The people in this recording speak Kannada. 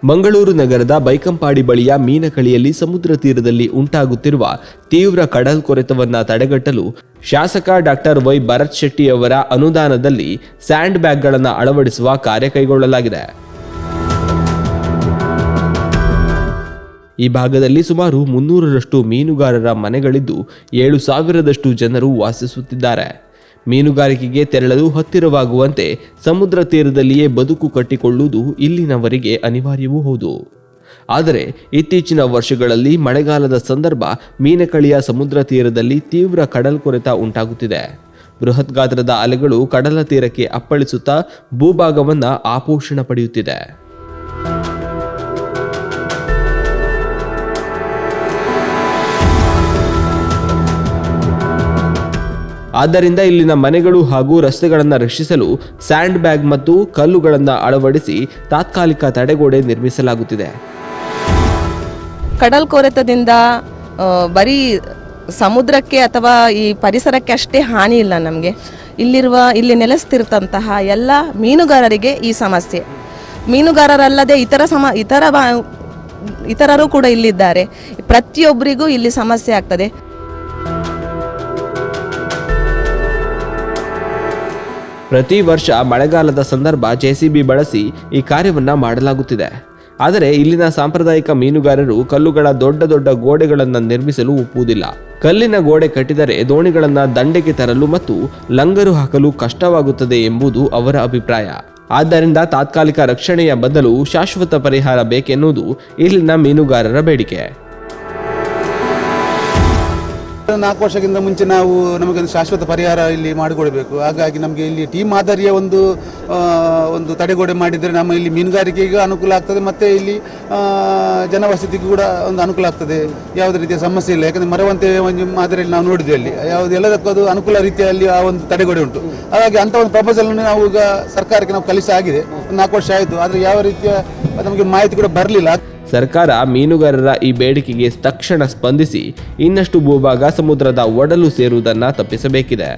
ಮಂಗಳೂರು ನಗರದ ಬೈಕಂಪಾಡಿ ಬಳಿಯ ಮೀನಕಳಿಯಲ್ಲಿ ಸಮುದ್ರ ತೀರದಲ್ಲಿ ಉಂಟಾಗುತ್ತಿರುವ ತೀವ್ರ ಕಡಲ್ಕೊರೆತವನ್ನು ತಡೆಗಟ್ಟಲು ಶಾಸಕ ಡಾಕ್ಟರ್ ವೈ ಭರತ್ ಶೆಟ್ಟಿ ಅವರ ಅನುದಾನದಲ್ಲಿ ಸ್ಯಾಂಡ್ ಬ್ಯಾಗ್ಗಳನ್ನು ಅಳವಡಿಸುವ ಕಾರ್ಯ ಕೈಗೊಳ್ಳಲಾಗಿದೆ. ಈ ಭಾಗದಲ್ಲಿ ಸುಮಾರು 300ರಷ್ಟು ಮೀನುಗಾರರ ಮನೆಗಳಿದ್ದು 7,000ದಷ್ಟು ಜನರು ವಾಸಿಸುತ್ತಿದ್ದಾರೆ. ಮೀನುಗಾರಿಕೆಗೆ ತೆರಳಲು ಹತ್ತಿರವಾಗುವಂತೆ ಸಮುದ್ರ ತೀರದಲ್ಲಿಯೇ ಬದುಕು ಕಟ್ಟಿಕೊಳ್ಳುವುದು ಇಲ್ಲಿನವರಿಗೆ ಅನಿವಾರ್ಯವೂ ಹೌದು. ಆದರೆ ಇತ್ತೀಚಿನ ವರ್ಷಗಳಲ್ಲಿ ಮಳೆಗಾಲದ ಸಂದರ್ಭ ಮೀನಕಳಿಯ ಸಮುದ್ರ ತೀರದಲ್ಲಿ ತೀವ್ರ ಕಡಲ್ಕೊರೆತ ಉಂಟಾಗುತ್ತಿದೆ. ಬೃಹತ್ ಗಾತ್ರದ ಅಲೆಗಳು ಕಡಲ ತೀರಕ್ಕೆ ಅಪ್ಪಳಿಸುತ್ತಾ ಭೂಭಾಗವನ್ನು ಆಪೋಷಣ ಪಡೆಯುತ್ತಿದೆ. ಆದ್ದರಿಂದ ಇಲ್ಲಿನ ಮನೆಗಳು ಹಾಗೂ ರಸ್ತೆಗಳನ್ನು ರಕ್ಷಿಸಲು ಸ್ಯಾಂಡ್ ಬ್ಯಾಗ್ ಮತ್ತು ಕಲ್ಲುಗಳನ್ನು ಅಳವಡಿಸಿ ತಾತ್ಕಾಲಿಕ ತಡೆಗೋಡೆ ನಿರ್ಮಿಸಲಾಗುತ್ತಿದೆ. ಕಡಲ್ಕೊರೆತದಿಂದ ಬರೀ ಸಮುದ್ರಕ್ಕೆ ಅಥವಾ ಈ ಪರಿಸರಕ್ಕೆ ಅಷ್ಟೇ ಹಾನಿ ಇಲ್ಲ. ನಮಗೆ ಇಲ್ಲಿ ನೆಲೆಸ್ತಿರ್ತಂತಹ ಎಲ್ಲ ಮೀನುಗಾರರಿಗೆ ಈ ಸಮಸ್ಯೆ. ಮೀನುಗಾರರಲ್ಲದೆ ಇತರರು ಕೂಡ ಇಲ್ಲಿದ್ದಾರೆ. ಪ್ರತಿಯೊಬ್ಬರಿಗೂ ಇಲ್ಲಿ ಸಮಸ್ಯೆ ಆಗ್ತದೆ. ಪ್ರತಿ ವರ್ಷ ಮಳೆಗಾಲದ ಸಂದರ್ಭ JCB ಬಳಸಿ ಈ ಕಾರ್ಯವನ್ನು ಮಾಡಲಾಗುತ್ತಿದೆ. ಆದರೆ ಇಲ್ಲಿನ ಸಾಂಪ್ರದಾಯಿಕ ಮೀನುಗಾರರು ಕಲ್ಲುಗಳ ದೊಡ್ಡ ದೊಡ್ಡ ಗೋಡೆಗಳನ್ನು ನಿರ್ಮಿಸಲು ಒಪ್ಪುವುದಿಲ್ಲ. ಕಲ್ಲಿನ ಗೋಡೆ ಕಟ್ಟಿದರೆ ದೋಣಿಗಳನ್ನು ದಂಡೆಗೆ ತರಲು ಮತ್ತು ಲಂಗರು ಹಾಕಲು ಕಷ್ಟವಾಗುತ್ತದೆ ಎಂಬುದು ಅವರ ಅಭಿಪ್ರಾಯ. ಆದ್ದರಿಂದ ತಾತ್ಕಾಲಿಕ ರಕ್ಷಣೆಯ ಬದಲು ಶಾಶ್ವತ ಪರಿಹಾರ ಬೇಕೆನ್ನುವುದು ಇಲ್ಲಿನ ಮೀನುಗಾರರ ಬೇಡಿಕೆ. 4 ವರ್ಷಕ್ಕಿಂತ ಮುಂಚೆ ನಮಗೆ ಶಾಶ್ವತ ಪರಿಹಾರ ಇಲ್ಲಿ ಮಾಡಿಕೊಡಬೇಕು. ಹಾಗಾಗಿ ನಮಗೆ ಇಲ್ಲಿ ಟೀಮ್ ಮಾದರಿಯ ಒಂದು ತಡೆಗೋಡೆ ಮಾಡಿದರೆ ನಮ್ಮ ಇಲ್ಲಿ ಮೀನುಗಾರಿಕೆಗೂ ಅನುಕೂಲ ಆಗ್ತದೆ, ಮತ್ತು ಇಲ್ಲಿ ಜನವಸತಿಗೂ ಕೂಡ ಒಂದು ಅನುಕೂಲ ಆಗ್ತದೆ. ಯಾವುದೇ ರೀತಿಯ ಸಮಸ್ಯೆ ಇಲ್ಲ. ಯಾಕಂದರೆ ಮರವಂತೆ ಒಂದು ಮಾದರಿಯಲ್ಲಿ ನಾವು ನೋಡಿದ್ವಿ, ಅಲ್ಲಿ ಎಲ್ಲದಕ್ಕೂ ಅದು ಅನುಕೂಲ ರೀತಿಯಲ್ಲಿ ಆ ಒಂದು ತಡೆಗೋಡೆ ಉಂಟು. ಹಾಗಾಗಿ ಅಂಥ ಒಂದು ಪ್ರಪೋಸಲನ್ನು ನಾವು ಈಗ ಸರ್ಕಾರಕ್ಕೆ ನಾವು ಕಳಿಸಿ ಆಗಿದೆ. 4 ವರ್ಷ ಆಯಿತು, ಆದರೆ ಯಾವ ರೀತಿಯ ನಮಗೆ ಮಾಹಿತಿ ಕೂಡ ಬರಲಿಲ್ಲ. ಸರ್ಕಾರ ಮೀನುಗಾರರ ಈ ಬೇಡಿಕೆಗೆ ತಕ್ಷಣ ಸ್ಪಂದಿಸಿ ಇನ್ನಷ್ಟು ಭೂಭಾಗ ಸಮುದ್ರದ ಒಡಲು ಸೇರುವುದನ್ನು ತಪ್ಪಿಸಬೇಕಿದೆ.